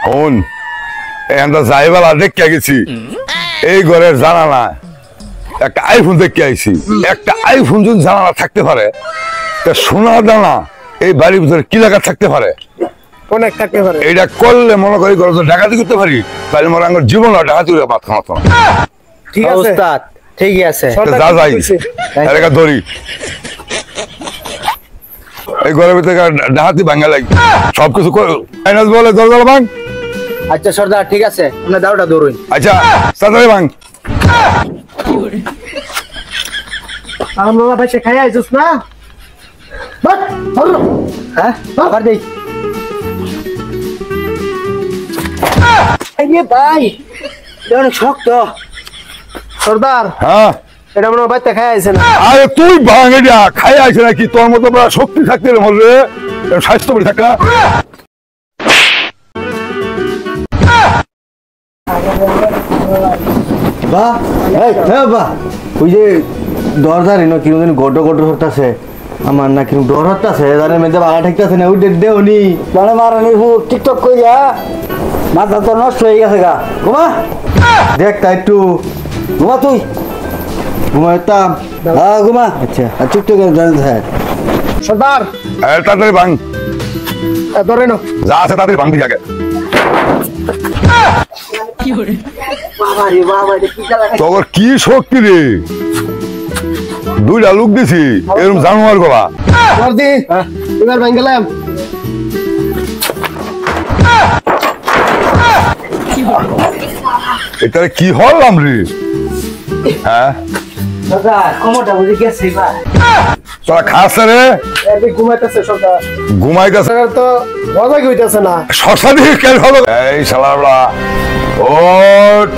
শোন আমরা যাইবেলা দেখে গেছি এই ঘরের জানালা একটা আইফোন দেখে আইছি একটা আইফোন যদি জানালা থাকতে পারে তা সোনা দানা এই বাড়ির ভিতরে কি জায়গা থাকতে পারে অনেক থাকতে পারে এটা করলে মনে করি ঘরে তো ডাকাতি করতে পারি তাহলে মনে আমার জীবন ডাকাতি করে মাথা মাথা ঠিক আছে ওস্তাদ ঠিকই আছে যা যাই একটা দড়ি এই ঘরের ভিতরে ডাকাতি ভাঙা লাগবে সবকিছু বলে দরজা ভাঙ আচ্ছা সর্দার ঠিক আছে আপনার দাওটা ধরুন আচ্ছা তাড়াতাড়ি ভাঙ আমরা ভাই খাই আইছিস না বাট ধরো হ্যাঁ আবার দেই এই ভাই অনেক শক্ত সর্দার হ্যাঁ এটা মনে বাইতে খাই আইছে না আরে তুই ভাঙ এটা খাই আইছে নাকি তোর মতো শক্তি থাকতে রে মরে স্বাস্থ্য বলে থাকা বাহ হ্যাঁ বাহ ওই যে দরজার এনো কিনো যেন গটো গটো হতাছে আমার না কিনো ডর হতাছে জানের মধ্যে বাগা ঠেকতেছে না ওই দে উনি মানে মারানি টিকটক কইরা মাথা তো নষ্ট হয়ে গেছে গা ঘুমা দেখ তাই একটু ঘুমা তুই ঘুমা একটাম হ্যাঁ ঘুমা আচ্ছা আর টিকটক হ্যাঁ সর্দার তাড়াতাড়ি ভাঙ ধরে নো যা আছে তাড়াতাড়ি ভাঙ আগে তোর কি শক্তি রে দুইটা লোক দিছি এরকম জানোয়ার গলা বর্দি এবার ভাঙ গেলাম এটা কি হলাম রে হ্যাঁ সর্দার কোমরটা বুঝে গেছে বা তোরা খাস রে এই ঘুমাইতেছে সর্দার ঘুমাইতেছে তো মজা কি হইতাছে না শশা দিয়ে কেন হলো এই শালারা ওট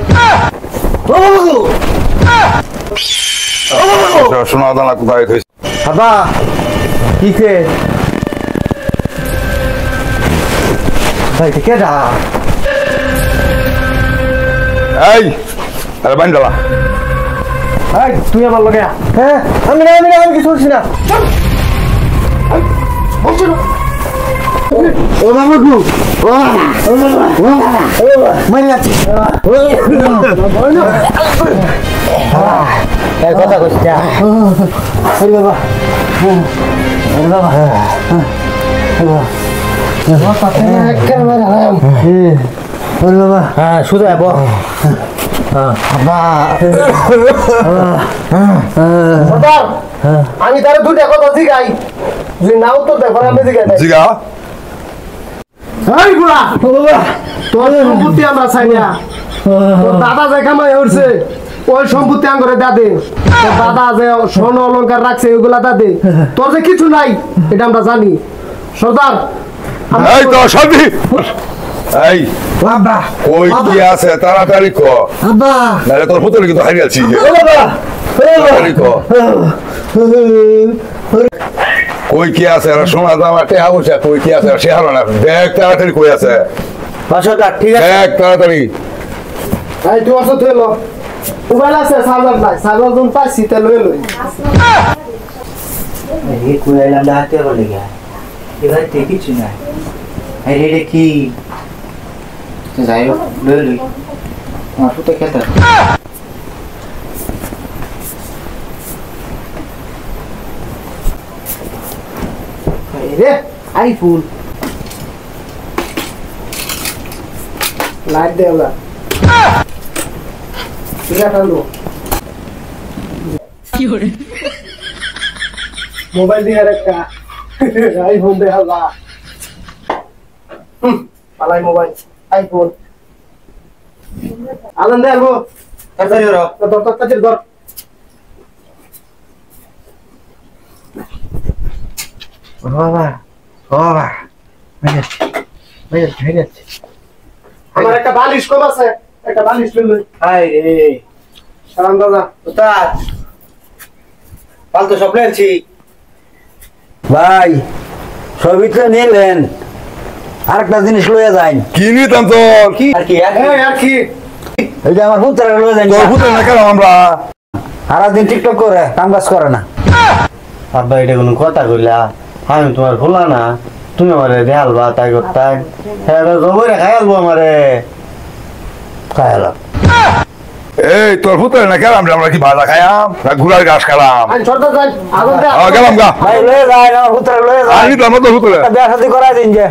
শোনা দানা কোথায় থইছে বাবা কিছে ভাই কে দা এই আরে বান দালা এই তুই আমার লগে হ্যাঁ আমি কিছু করছি না ও বাবা গু মানে আছে এই কথা কইছ আরে বাবা আরে বাবা আরে বাবা হ্যাঁ শুধু আবো আমি তার দুইটা কথা জিগাই যদি নাও তো দেখো আমি জিগাই জিগা এই বুড়া তোর সম্পত্তি আমরা চাই না তোর দাদা যে কামাই হচ্ছে ওই সম্পত্তি আঙ্গরে দাদে তোর দাদা যে স্বর্ণ অলংকার রাখছে ওইগুলা দাদে তোর যে কিছু নাই এটা আমরা জানি সর্দার এই তো সবই এই বাবা ওই কি আছে তাড়াতাড়ি কো বাবা নালে তোর পুতুল কিন্তু হারিয়ে আছি বাবা তাড়াতাড়ি কো কই কি আছে আর সোনা দামা টেহা বসে কই কি আছে সে হারো না দেখ তাড়াতাড়ি কই আছে বাসাটা ঠিক আছে দেখ তাড়াতাড়ি এই তুই আসো তুই লো মোবাইল আছে সার্ভার নাই সার্ভার জোন পাইছি তে লই লই এই কুইলাম দাতে বলে গা এবার কিছু না আরে রে কি যাই লই লই আমার ফুটে খেতে রে আইফোন লাইট দে ওলা এটা কালো কি হরে মোবাইল দিয়ে একটা আইফোন দে হালা পালাই মোবাইল আইফোন আনন্দ আলবো তাড়াতাড়ি করো তোর কাছের ঘর বাবা বাবা মেরে আমার একটা বালিশ কম আছে একটা বালিশ লই হাই রে সালাম দাদা উস্তাদ পালতো সব লেনছি ভাই সবই তো নিলেন আরেকটা জিনিস লইয়া যাই কি নিতাম তো কি আর কি আর কি এই যে আমার পুত্রা লইয়া যাই তোর পুতুল না কেন আমরা সারাদিন টিকটক করে কাম কাজ করে না আব্বা এটা কোনো কথা কইলা আমি তোমার ভোলা না তুমি আমারে দেখালবা তাই করতাই হ্যাঁ জবই খাই আলবো আমারে খাই আলাম এই তোর ফুতরে না গেলাম রে, আমরা কি ভাজা খাইয়াম না ঘুরার ঘাস খালাম? আইন সরকার যাই আগুন দে গেলাম গা ভাই লয়ে যায় না হুতরে লয়ে যায় আমি তো আমার তো ফুতরে বিয়া শাদি করাই দিন যে